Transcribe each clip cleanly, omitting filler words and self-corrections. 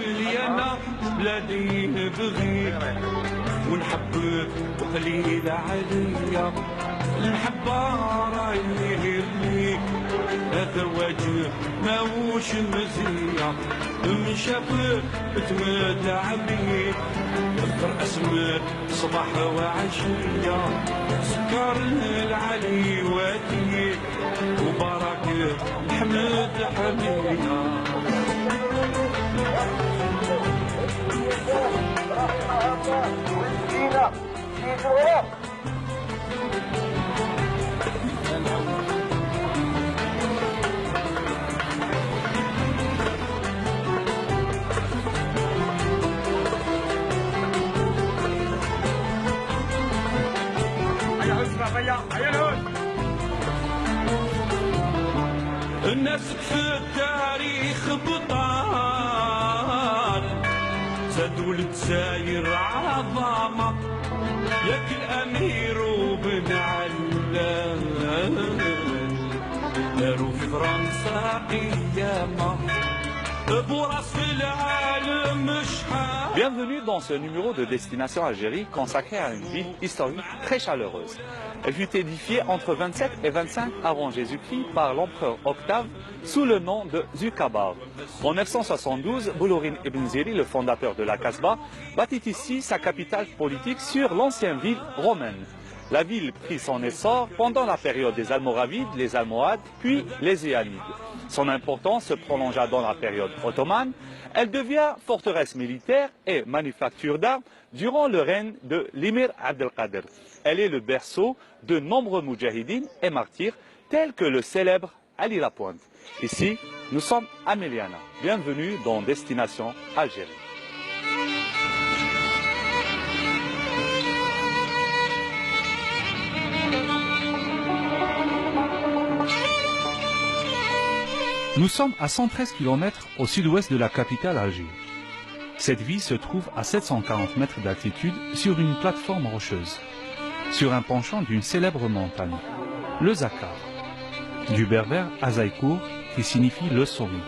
مليانة بلادي نبغيك ونحبك وقليلة عليا المحبة راهي ليك هذا واجب ماهوش مزية من شافك تمتع بيك اذكر اسمك صباح وعشية سكر العلي واتيك وبركة حمد حميدة الناس في التاريخ بطال زادوا لتساير عظامة ياك الأمير وبن علال داروا في فرنسا قيامة براس العالم شحال. Bienvenue dans ce numéro de Destination Algérie consacré à une ville historique très chaleureuse. Elle fut édifiée entre 27 et 25 avant Jésus-Christ par l'empereur Octave sous le nom de Zukabar. En 972, Boulourin ibn Ziri, le fondateur de la Kasbah, bâtit ici sa capitale politique sur l'ancienne ville romaine. La ville prit son essor pendant la période des Almoravides, les Almohades, puis les Éalides. Son importance se prolongea dans la période ottomane. Elle devient forteresse militaire et manufacture d'armes durant le règne de l'émir Abdelkader. Elle est le berceau de nombreux moudjahidines et martyrs tels que le célèbre Ali Lapointe. Ici, nous sommes à Meliana. Bienvenue dans Destination Algérie. Nous sommes à 113 km au sud-ouest de la capitale Alger. Cette ville se trouve à 740 mètres d'altitude sur une plateforme rocheuse, sur un penchant d'une célèbre montagne, le Zakar, du berbère Azaïkour qui signifie le sommet.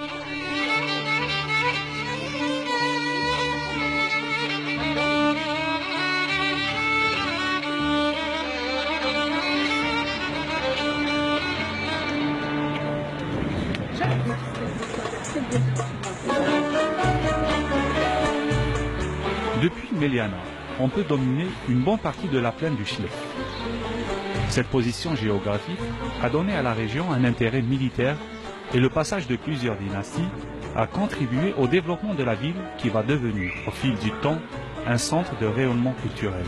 Depuis Meliana, on peut dominer une bonne partie de la plaine du Chlef. Cette position géographique a donné à la région un intérêt militaire et le passage de plusieurs dynasties a contribué au développement de la ville qui va devenir, au fil du temps, un centre de rayonnement culturel.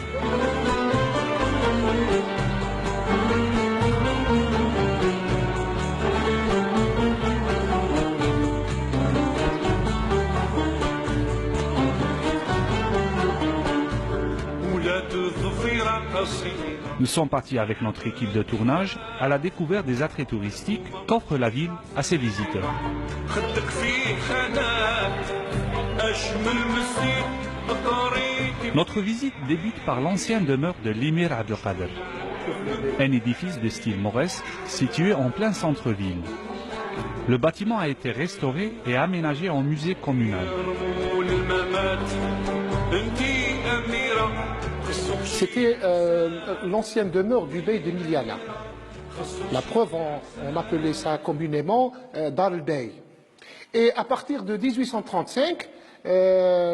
Nous sommes partis avec notre équipe de tournage à la découverte des attraits touristiques qu'offre la ville à ses visiteurs. Notre visite débute par l'ancienne demeure de l'émir Abdelkader, un édifice de style mauresque situé en plein centre-ville. Le bâtiment a été restauré et aménagé en musée communal. C'était l'ancienne demeure du bey de Miliana. La preuve, on appelait ça communément Dar el-Bey. Et à partir de 1835,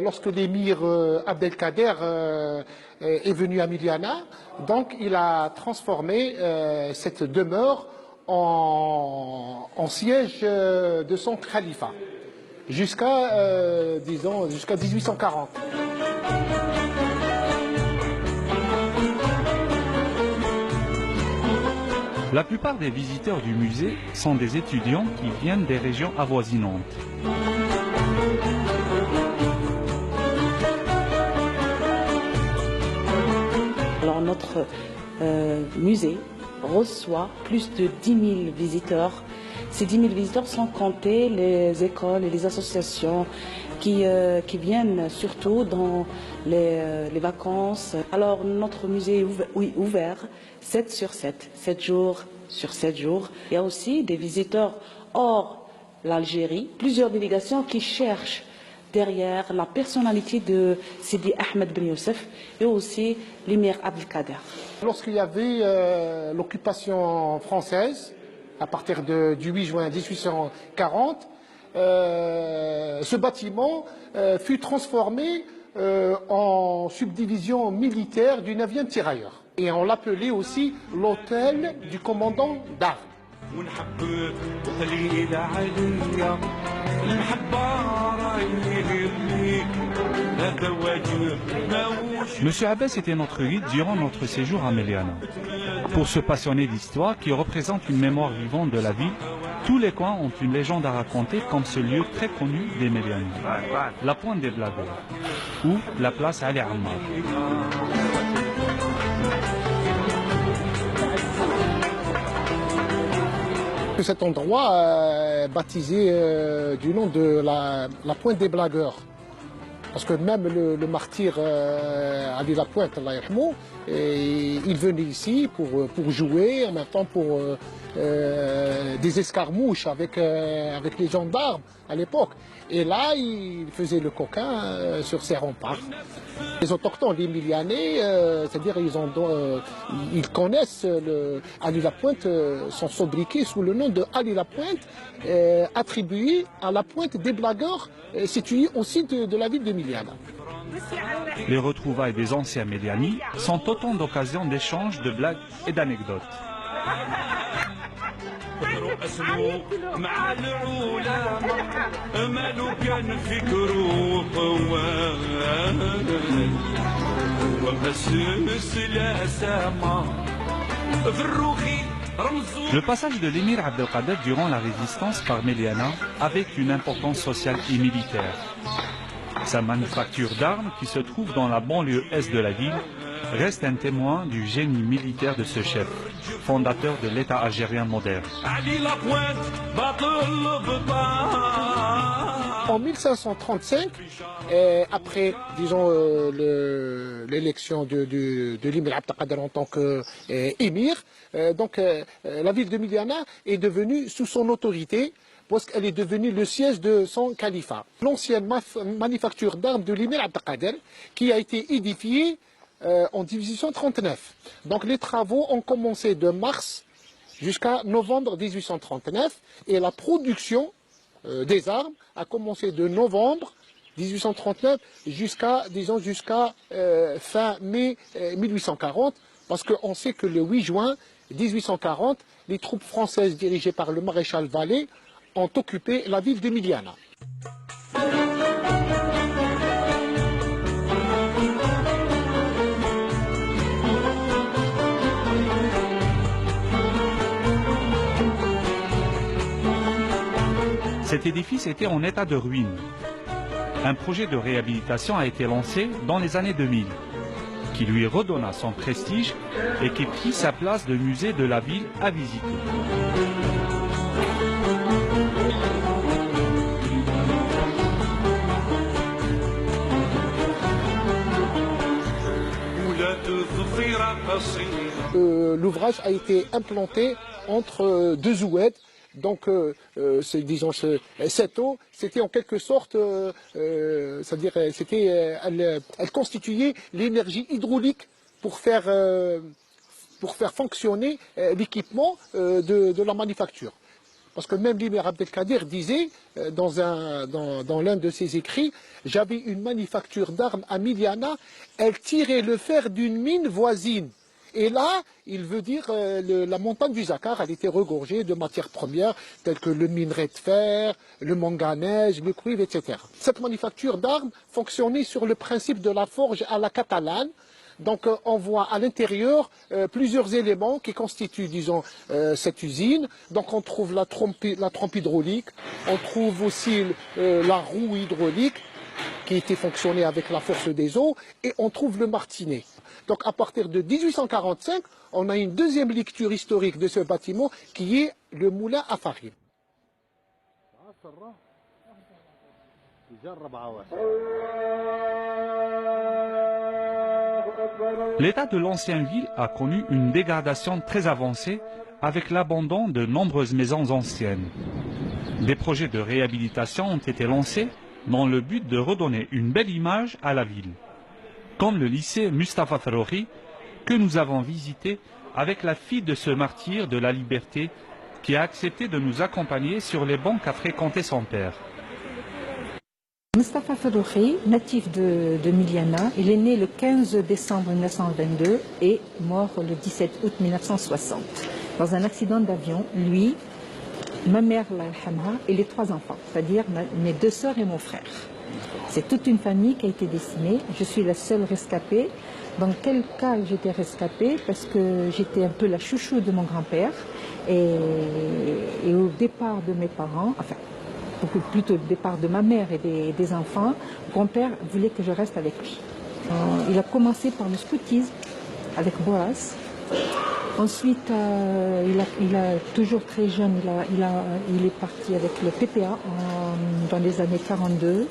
lorsque l'émir Abdelkader est venu à Miliana, donc il a transformé cette demeure en siège de son califat jusqu'à 1840. La plupart des visiteurs du musée sont des étudiants qui viennent des régions avoisinantes. Alors notre musée reçoit plus de 10 000 visiteurs. Ces 10 000 visiteurs sans compter les écoles et les associations qui viennent surtout dans les vacances. Alors notre musée est ouvert 7 sur 7, 7 jours sur 7 jours. Il y a aussi des visiteurs hors l'Algérie, plusieurs délégations qui cherchent derrière la personnalité de Sidi Ahmed Ben Youssef et aussi l'émir Abdelkader. Lorsqu'il y avait l'occupation française, à partir du 8 juin 1840, ce bâtiment fut transformé en subdivision militaire du 9e tirailleur. Et on l'appelait aussi l'hôtel du commandant d'armes. ونحبك وخليل عليا المحبة راهي ليك هذا واجب ماهوش. Monsieur Abbès était notre guide durant notre séjour à Meliana. Pour ce passionné d'histoire qui représente une mémoire vivante de la ville, tous les coins ont une légende à raconter comme ce lieu très connu des Mélianais, la pointe des blagueurs, ou la place Ali Ammar. Cet endroit baptisé du nom de la pointe des blagueurs. Parce que même le martyr Ali Lapointe, Allah yarhamou, il venait ici pour jouer, en même temps pour des escarmouches avec les gendarmes à l'époque. Et là, il faisait le coquin sur ses remparts. Les autochtones, les Milianais, c'est-à-dire ils connaissent Ali Lapointe, son sobriquet sous le nom de Ali Lapointe, attribué à la pointe des blagueurs, située au sud de la ville de Miliana. Les retrouvailles des anciens Mélianis sont autant d'occasions d'échanges, de blagues et d'anecdotes. اسمه مع العلماء مالو كان فكره قوان ومسس لا سما في الروخي رمزو. Le passage de l'émir Abdelkader durant la résistance par Meliana avait une importance sociale et militaire. Sa manufacture d'armes, qui se trouve dans la banlieue est de la ville, reste un témoin du génie militaire de ce chef, fondateur de l'État algérien moderne. En 1535, après, disons, l'élection de l'émir Abdelkader en tant qu'émir, la ville de Miliana est devenue sous son autorité, parce qu'elle est devenue le siège de son califat. L'ancienne manufacture d'armes de l'émir Abdelkader, qui a été édifiée en 1839. Donc les travaux ont commencé de mars jusqu'à novembre 1839 et la production des armes a commencé de novembre 1839 jusqu'à fin mai 1840, parce qu'on sait que le 8 juin 1840, les troupes françaises dirigées par le maréchal Vallée ont occupé la ville de Miliana. Cet édifice était en état de ruine. Un projet de réhabilitation a été lancé dans les années 2000, qui lui redonna son prestige et qui prit sa place de musée de la ville à visiter. L'ouvrage a été implanté entre deux oueds. Donc, cette eau, c'était en quelque sorte, c'est-à-dire, elle constituait l'énergie hydraulique pour faire fonctionner l'équipement de la manufacture. Parce que même l'émir Abdelkader disait dans l'un de ses écrits, j'avais une manufacture d'armes à Miliana, elle tirait le fer d'une mine voisine. Et là, il veut dire la montagne du Zakar, elle était regorgée de matières premières telles que le minerai de fer, le manganèse, le cuivre, etc. Cette manufacture d'armes fonctionnait sur le principe de la forge à la catalane. Donc on voit à l'intérieur plusieurs éléments qui constituent, disons, cette usine. Donc on trouve la trompe hydraulique, on trouve aussi la roue hydraulique qui était fonctionnée avec la force des eaux, et on trouve le martinet. Donc à partir de 1845, on a une deuxième lecture historique de ce bâtiment qui est le moulin à farine. L'état de l'ancienne ville a connu une dégradation très avancée avec l'abandon de nombreuses maisons anciennes. Des projets de réhabilitation ont été lancés dans le but de redonner une belle image à la ville, comme le lycée Mustafa Farroukhi que nous avons visité avec la fille de ce martyr de la liberté qui a accepté de nous accompagner sur les bancs qu'a fréquenté son père. Mustafa Farroukhi, natif de Miliana, il est né le 15 décembre 1922 et mort le 17 août 1960 dans un accident d'avion, lui, ma mère, et les 3 enfants, c'est-à-dire mes 2 sœurs et mon frère. C'est toute une famille qui a été décimée. Je suis la seule rescapée. Dans quel cas j'étais rescapée? Parce que j'étais un peu la chouchou de mon grand-père. Et au départ de mes parents, enfin, beaucoup plutôt au départ de ma mère et des enfants, mon grand-père voulait que je reste avec lui. Il a commencé par le scoutisme avec Boas. Ensuite, il a toujours très jeune, il est parti avec le PPA dans les années 42.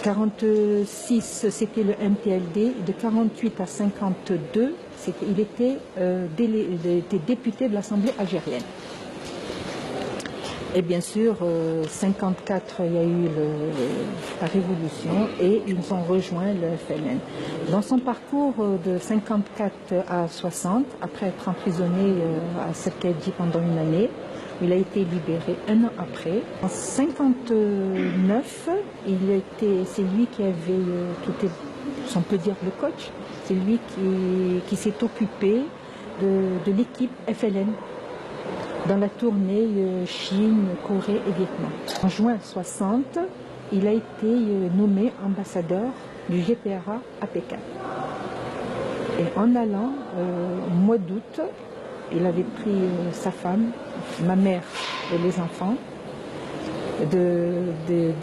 46, c'était le MPLD. De 48 à 52, il était député de l'Assemblée algérienne. Et bien sûr, 54, il y a eu la révolution et ils ont rejoint le FLN. Dans son parcours de 54 à 60, après être emprisonné à Serkedji pendant une année, il a été libéré 1 an après. En 59, c'est lui qui était, si on peut dire, le coach. C'est lui qui s'est occupé de l'équipe FLN dans la tournée Chine, Corée et Vietnam. En juin 60, il a été nommé ambassadeur du GPRA à Pékin. Et en allant, au mois d'août, il avait pris sa femme, ma mère et les enfants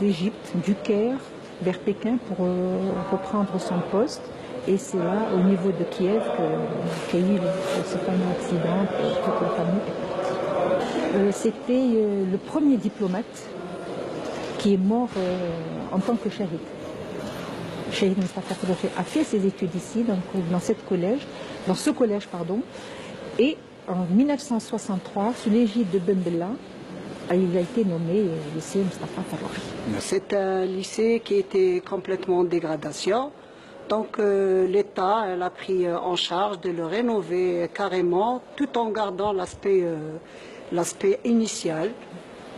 d'Égypte, du Caire, vers Pékin pour reprendre son poste. Et c'est là, au niveau de Kiev, qu'il y a eu ce fameux accident, toute la famille est partie. C'était le premier diplomate qui est mort en tant que shahid. Shahid Mustafa Farroukhi a fait ses études ici, dans ce collège, et en 1963, sous l'égide de Ben Bella, il a été nommé lycée Mustafa Farroukhi. C'est un lycée qui était complètement en dégradation. Donc l'État a pris en charge de le rénover carrément, tout en gardant l'aspect initial.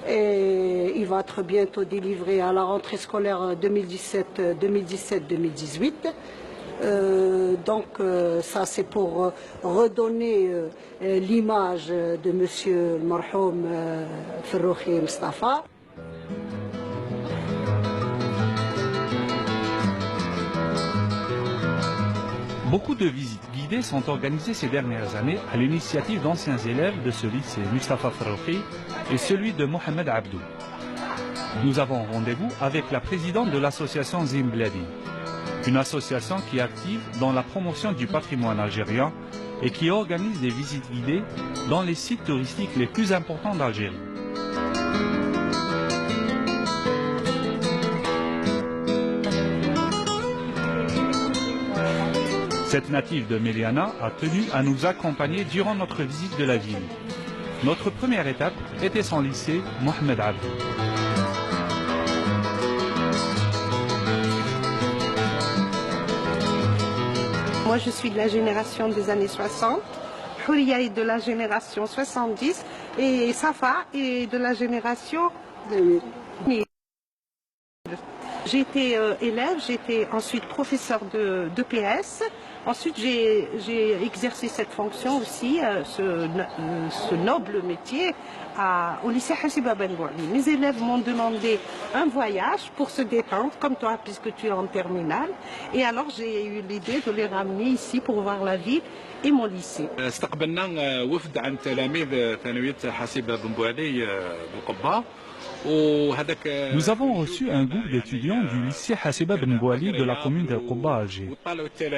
Et il va être bientôt délivré à la rentrée scolaire 2017-2018. Donc ça c'est pour redonner l'image de monsieur le marhoum Farroukhi Mustafa. Beaucoup de visites guidées sont organisées ces dernières années à l'initiative d'anciens élèves de ce lycée Mustafa Farroukhi et celui de Mohamed Abdou. Nous avons rendez-vous avec la présidente de l'association Zimbladi, une association qui est active dans la promotion du patrimoine algérien et qui organise des visites guidées dans les sites touristiques les plus importants d'Algérie. Cette native de Miliana a tenu à nous accompagner durant notre visite de la ville. Notre première étape était son lycée Mohamed Abdou. Moi, je suis de la génération des années 60, Houria est de la génération 70 et Safa est de la génération 2000. J'ai été élève, j'étais ensuite professeur de PS. Ensuite, j'ai exercé cette fonction aussi, ce noble métier, au lycée Hassiba Ben Bouali. Mes élèves m'ont demandé un voyage pour se détendre, comme toi, puisque tu es en terminale. Et alors, j'ai eu l'idée de les ramener ici pour voir la ville et mon lycée. استقبلنا وفد عن تلاميذ ثانوية حاسبة بن بوعلي بالقبة. Nous avons reçu un groupe d'étudiants du lycée Hassiba Ben Bouali de la commune d'El Qubba à Alger.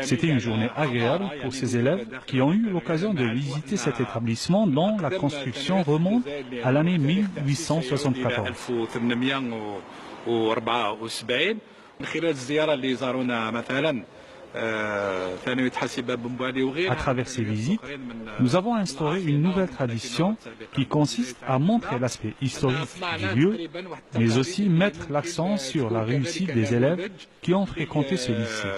C'était une journée agréable pour ces élèves qui ont eu l'occasion de visiter cet établissement dont la construction remonte à l'année 1874. À travers ces visites, nous avons instauré une nouvelle tradition qui consiste à montrer l'aspect historique du lieu, mais aussi mettre l'accent sur la réussite des élèves qui ont fréquenté ce lycée.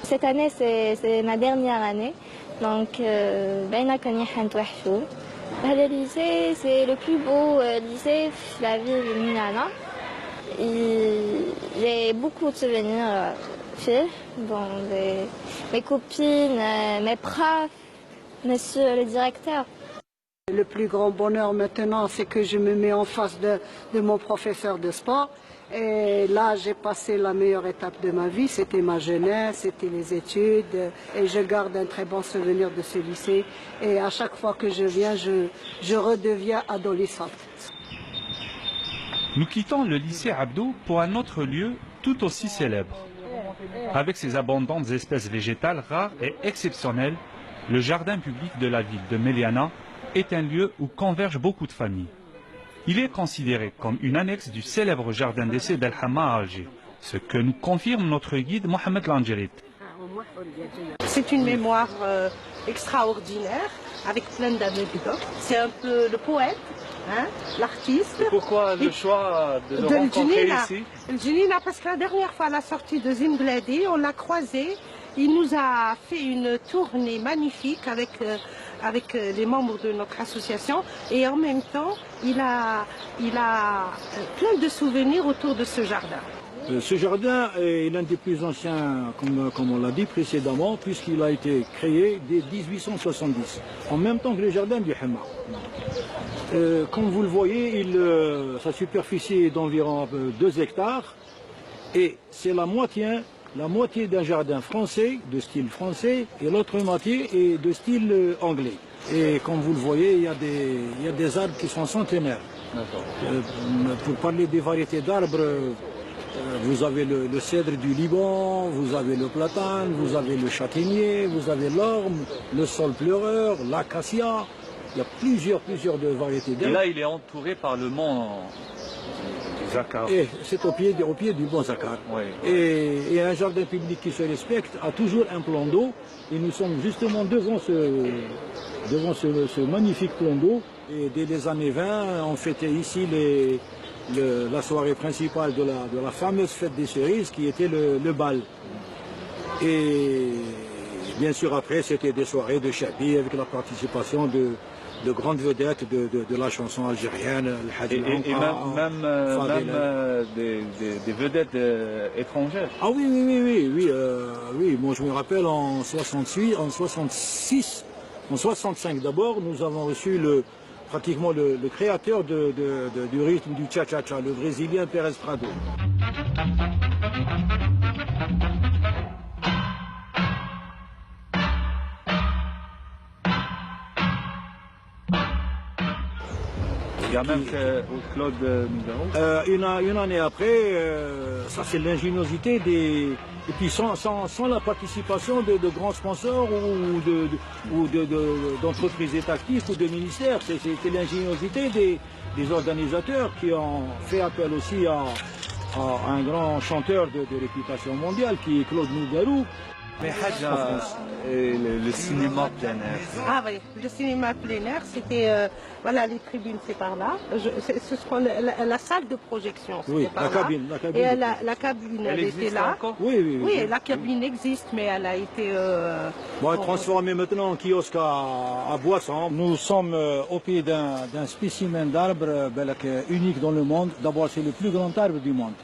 Cette année, c'est ma dernière année, donc le lycée, c'est le plus beau lycée de la ville de Milana. J'ai beaucoup de souvenirs mes copines, mes profs, monsieur le directeur. Le plus grand bonheur maintenant, c'est que je me mets en face de mon professeur de sport. Et là, j'ai passé la meilleure étape de ma vie, c'était ma jeunesse, c'était les études. Et je garde un très bon souvenir de ce lycée. Et à chaque fois que je viens, je redeviens adolescente. Nous quittons le lycée Abdou pour un autre lieu tout aussi célèbre. Avec ses abondantes espèces végétales rares et exceptionnelles, le jardin public de la ville de Meliana est un lieu où convergent beaucoup de familles. Il est considéré comme une annexe du célèbre jardin d'essai d'El Hamma à Alger, ce que nous confirme notre guide Mohamed Langerit. C'est une mémoire extraordinaire, avec plein d'anecdotes. C'est un peu le poète, l'artiste. Et pourquoi le choix de le rencontrer ici? Djelina, parce que la dernière fois à la sortie de Zimbladi, on l'a croisé. Il nous a fait une tournée magnifique avec les membres de notre association et en même temps, il a plein de souvenirs autour de ce jardin. Ce jardin est l'un des plus anciens, comme on l'a dit précédemment, puisqu'il a été créé dès 1870, en même temps que le jardin du Hamma. Comme vous le voyez, sa superficie est d'environ 2 hectares et c'est la moitié d'un jardin français, de style français, et l'autre moitié est de style anglais. Et comme vous le voyez, il y a des arbres qui sont centenaires. Pour parler des variétés d'arbres, vous avez le cèdre du Liban, vous avez le platane, vous avez le châtaignier, vous avez l'orme, le saule pleureur, l'acacia. Il y a plusieurs de variétés d'arbres. Et là, il est entouré par le mont Zakar. Et c'est au pied du mont Zakar. Oui. Et un jardin public qui se respecte a toujours un plan d'eau. Et nous sommes justement devant ce magnifique plan d'eau. Et dès les années 20, on fêtait ici la soirée principale de la fameuse fête des cerises qui était le bal. Et bien sûr après c'était des soirées de chabi avec la participation de grandes vedettes de la chanson algérienne. Et même des vedettes étrangères. Ah oui. Moi je me rappelle en 65 d'abord, nous avons reçu pratiquement le créateur du rythme du cha-cha-cha, le Brésilien Pérez Prado. Il y a même Claude Nougaro. Une année après, ça c'est l'ingéniosité et puis sans la participation de grands sponsors ou d'entreprises étatiques ou de ministères, c'est l'ingéniosité des organisateurs qui ont fait appel aussi à un grand chanteur de réputation mondiale qui est Claude Nougaro. Mais le cinéma plein air. Ah oui, le cinéma plein air, c'était, voilà, les tribunes c'est par là. La salle de projection, c'était par là. Cabine. Et la cabine, elle était là. Encore? Oui, la cabine existe, mais elle a été... transformée maintenant en kiosque à boissons. Nous sommes au pied d'un spécimen d'arbre unique dans le monde. D'abord, c'est le plus grand arbre du monde.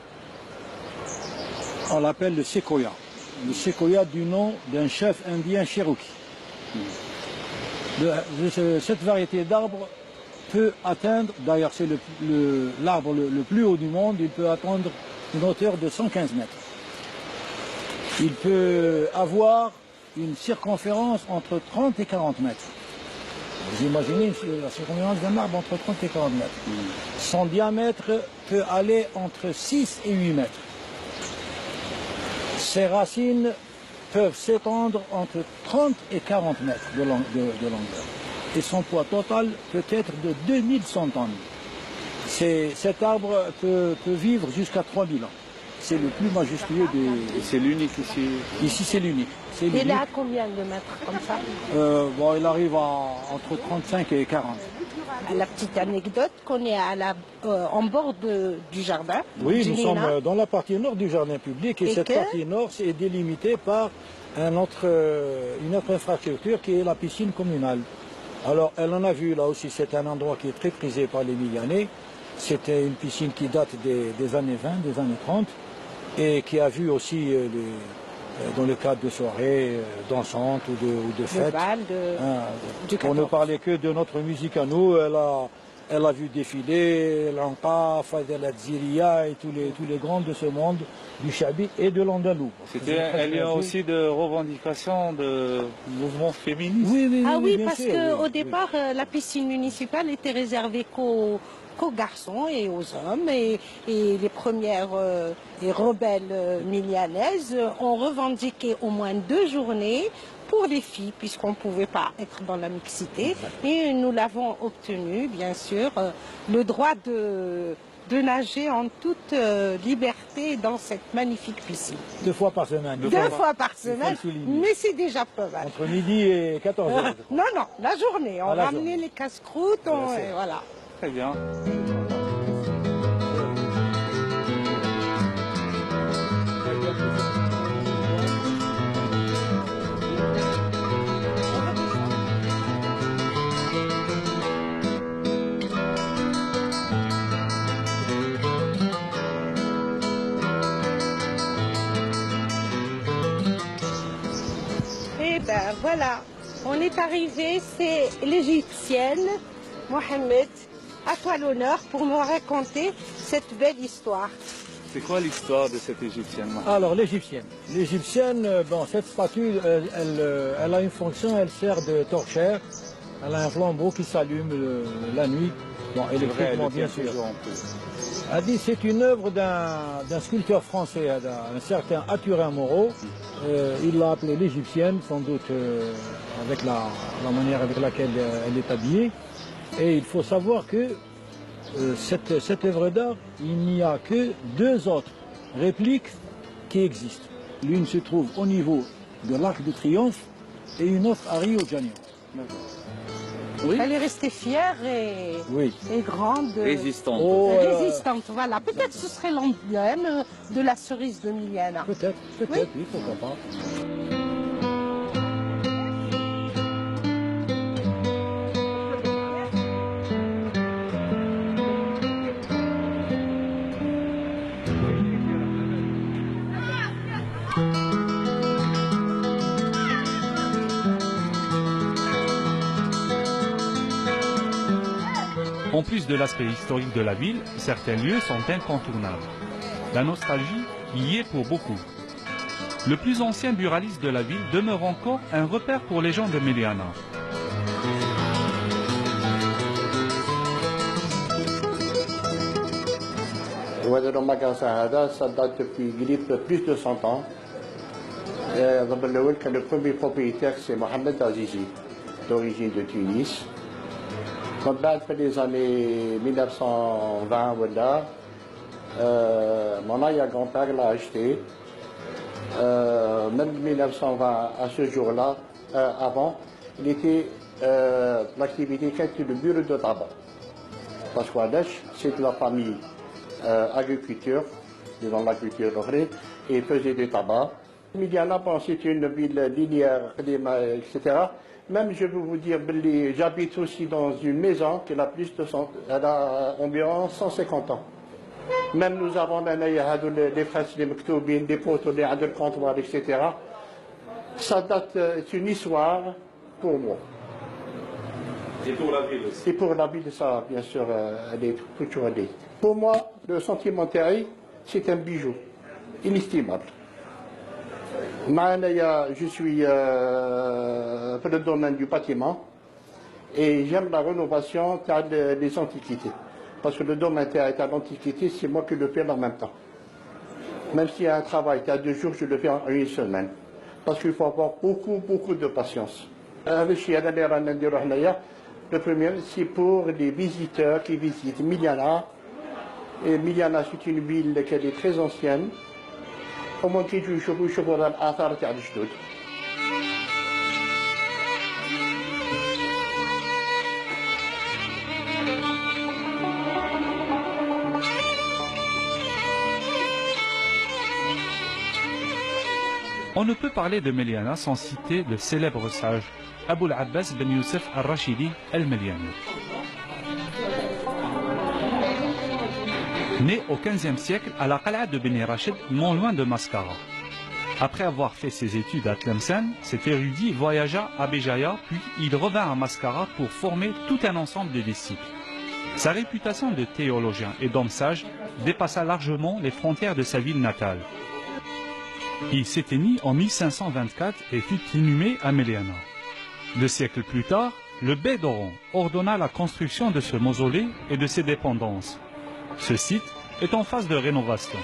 On l'appelle le séquoia. Le séquoia du nom d'un chef indien cherokee. Cette variété d'arbre peut atteindre, d'ailleurs c'est l'arbre le plus haut du monde, il peut atteindre une hauteur de 115 mètres. Il peut avoir une circonférence entre 30 et 40 mètres. Vous imaginez la circonférence d'un arbre entre 30 et 40 mètres. Son diamètre peut aller entre 6 et 8 mètres. Ses racines peuvent s'étendre entre 30 et 40 mètres de longueur. Et son poids total peut être de 2100 tonnes. Cet arbre peut vivre jusqu'à 3000 ans. c'est le plus majestueux des... C'est l'unique ici. Ici, c'est l'unique. Il est à combien de mètres comme ça? Bon, il arrive entre 35 et 40. La petite anecdote qu'on est en bord du jardin. Oui, du nous Nina. sommes dans la partie nord du jardin public et cette partie nord est délimitée par une autre infrastructure qui est la piscine communale. Alors, elle en a vu, là aussi, c'est un endroit qui est très prisé par les Milanais. C'était une piscine qui date des années 20, des années 30, et qui a vu aussi, dans le cadre de soirées dansantes ou de fêtes. On ne parlait que de notre musique à nous. Elle a vu défiler l'Anqa, Fadel Ziria et tous les grands de ce monde, du Chabi et de l'Andalou. C'était un lieu aussi de revendication de mouvement féministe. Oui, bien parce sûr, qu'au départ, la piscine municipale était réservée qu'aux garçons et aux hommes. Et les premières les rebelles milanaises ont revendiqué au moins 2 journées pour les filles, puisqu'on ne pouvait pas être dans la mixité. Et nous l'avons obtenu, bien sûr, le droit de nager en toute liberté dans cette magnifique piscine. 2 fois par semaine. 2 fois par semaine, mais c'est déjà pas mal. Entre midi et 14 heures. Non, la journée. On ramenait les casse-croûtes, voilà. Très bien. Eh ben voilà, on est arrivé, c'est l'égyptienne, Mohamed. À toi l'honneur pour me raconter cette belle histoire. C'est quoi l'histoire de cette égyptienne? Alors l'égyptienne. L'égyptienne, bon, cette spatule, elle a une fonction, elle sert de torchère. Elle a un flambeau qui s'allume la nuit. Bon, électriquement bien sûr. Elle dit c'est une œuvre d'un sculpteur français, un certain Athurin Moreau. Il l'a appelée l'égyptienne, sans doute avec la manière avec laquelle elle est habillée. Et il faut savoir que cette œuvre d'art, il n'y a que 2 autres répliques qui existent. L'une se trouve au niveau de l'Arc de Triomphe et une autre à Rio de Janeiro. Oui. Elle est restée fière et grande. Résistante. Résistante, voilà. Peut-être ce serait l'emblème de la cerise de Miliana. Peut-être, oui, pourquoi pas. En plus de l'aspect historique de la ville, certains lieux sont incontournables. La nostalgie y est pour beaucoup. Le plus ancien buraliste de la ville demeure encore un repère pour les gens de Meliana. Le magasin, ça date depuis plus de 100 ans. Le premier propriétaire, c'est Mohamed Azizi, d'origine de Tunis. Quand dans les années 1920, voilà, mon arrière-grand-père l'a acheté. Même 1920, à ce jour-là, avant, il était l'activité qui était le bureau de tabac. Parce qu'Adèche, c'est de la famille agriculture, dans l'agriculture, et il faisait du tabac. Miliana, c'est une ville linéaire, etc. Même, je peux vous dire, j'habite aussi dans une maison qui a elle a environ 150 ans. Même nous avons des fresques, des mektoubines, des poteaux, des comptoirs, etc. Ça date, c'est une histoire pour moi. Et pour la ville aussi. Et pour la ville, ça, bien sûr, elle est toujours allée. Pour moi, le sentiment terre, c'est un bijou inestimable. Je suis dans le domaine du bâtiment et j'aime la rénovation des antiquités. Parce que le domaine est à l'antiquité, c'est moi qui le fais en même temps. Même s'il y a un travail à 2 jours, je le fais en 1 semaine. Parce qu'il faut avoir beaucoup de patience. Le premier, c'est pour les visiteurs qui visitent Miliana. Et Miliana, c'est une ville qui est très ancienne. هما كيجوا يشوفوا راه الاثار تاع الجدود. On ne peut parler de Meliana sans citer le célèbre sage Abul Abbas ben Youssef al-Rashidi al-Meliani. Né au XVe siècle à la Qal'a de Beni Rachid, non loin de Mascara. Après avoir fait ses études à Tlemcen, cet érudit voyagea à Béjaïa, puis il revint à Mascara pour former tout un ensemble de disciples. Sa réputation de théologien et d'homme sage dépassa largement les frontières de sa ville natale. Il s'éteignit en 1524 et fut inhumé à Meliana. 2 siècles plus tard, le bey d'Oran ordonna la construction de ce mausolée et de ses dépendances. Ce site est en phase de rénovation.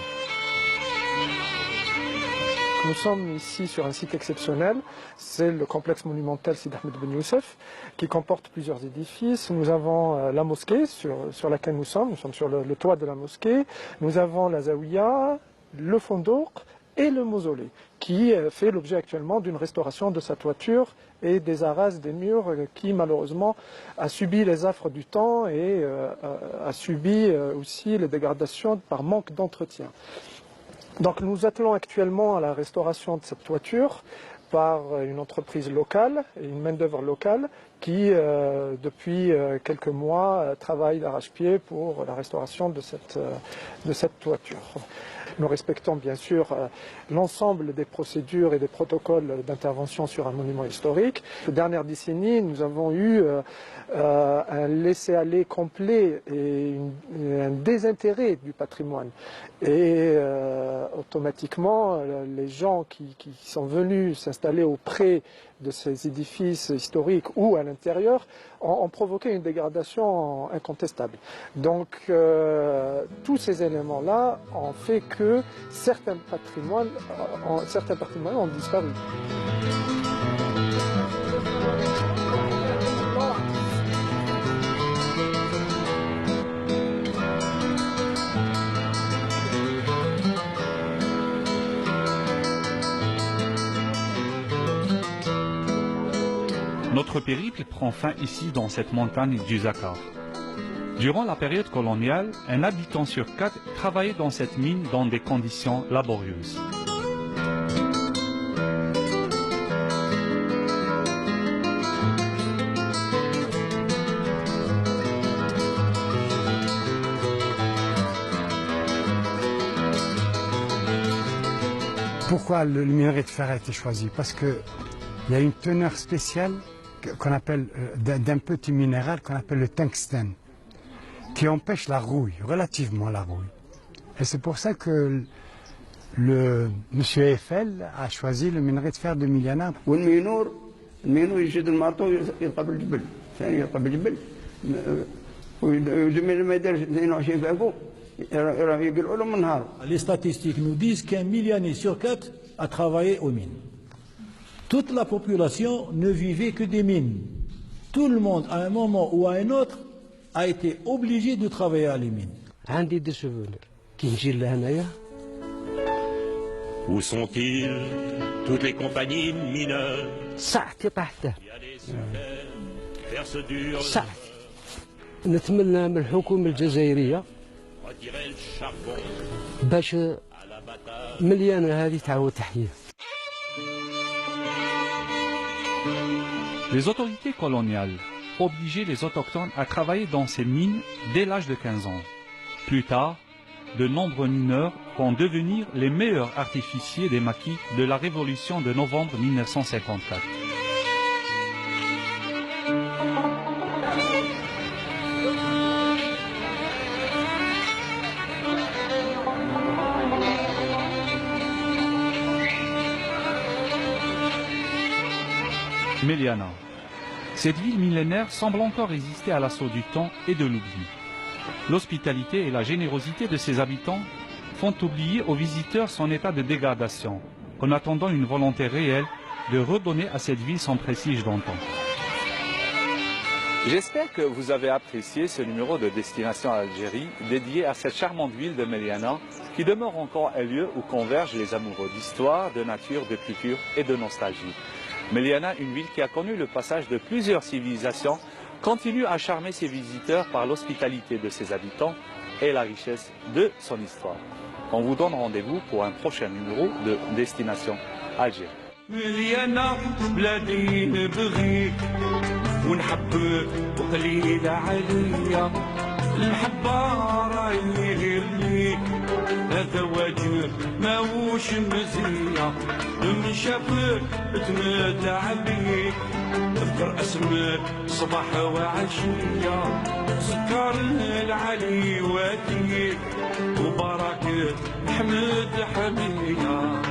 Nous sommes ici sur un site exceptionnel, c'est le complexe monumental Sidi Ahmed Ben Youssef, qui comporte plusieurs édifices. Nous avons la mosquée sur laquelle nous sommes sur le toit de la mosquée. Nous avons la zaouia, le fondouk et le mausolée, qui fait l'objet actuellement d'une restauration de sa toiture et des arrases des murs qui malheureusement a subi les affres du temps et a subi aussi les dégradations par manque d'entretien. Donc nous attelons actuellement à la restauration de cette toiture par une entreprise locale et une main-d'œuvre locale qui, depuis quelques mois, travaille d'arrache-pied pour la restauration de cette toiture. Nous respectons bien sûr l'ensemble des procédures et des protocoles d'intervention sur un monument historique. Ces dernières décennies, nous avons eu un laisser-aller complet et un désintérêt du patrimoine. Et automatiquement, les gens qui sont venus s'installer auprès de ces édifices historiques ou à l'intérieur ont provoqué une dégradation incontestable. Donc tous ces éléments-là ont fait que certains patrimoines ont disparu. Notre périple prend fin ici dans cette montagne du Zakar. Durant la période coloniale, un habitant sur 4 travaillait dans cette mine dans des conditions laborieuses. Pourquoi le minerai de fer a été choisi? Parce qu'il y a une teneur spéciale qu'on appelle d'un petit minéral qu'on appelle le tungstène, qui empêche la rouille, relativement la rouille. Et c'est pour ça que le monsieur Eiffel a choisi le minerai de fer de Meliana. Les statistiques nous disent qu'un Melianais sur 4 a travaillé aux mines. Toute la population ne vivait que des mines. Tout le monde, à un moment ou à un autre, a été obligé de travailler à les mines. Où sont-ils, toutes les compagnies mineures? نتمنى من الحكومة الجزائرية باش مليانة هذه تعاود تحية. Les autorités coloniales obligeaient les autochtones à travailler dans ces mines dès l'âge de 15 ans. Plus tard, de nombreux mineurs vont devenir les meilleurs artificiers des maquis de la révolution de novembre 1954. Meliana. Cette ville millénaire semble encore résister à l'assaut du temps et de l'oubli. L'hospitalité et la générosité de ses habitants font oublier aux visiteurs son état de dégradation, en attendant une volonté réelle de redonner à cette ville son prestige d'antan. J'espère que vous avez apprécié ce numéro de Destination Algérie dédié à cette charmante ville de Meliana qui demeure encore un lieu où convergent les amoureux d'histoire, de nature, de culture et de nostalgie. Meliana, une ville qui a connu le passage de plusieurs civilisations, continue à charmer ses visiteurs par l'hospitalité de ses habitants et la richesse de son histoire. On vous donne rendez-vous pour un prochain numéro de Destination Algérie. مليانة بلادي نبغيك ونحبك وقليلة عليا المحبة راهي غير ليك هذا واجب ماهوش مزية من شافك تمتع بيك اذكر اسمك صباح وعشية سكر العلي واتيك وبركة حمد حمية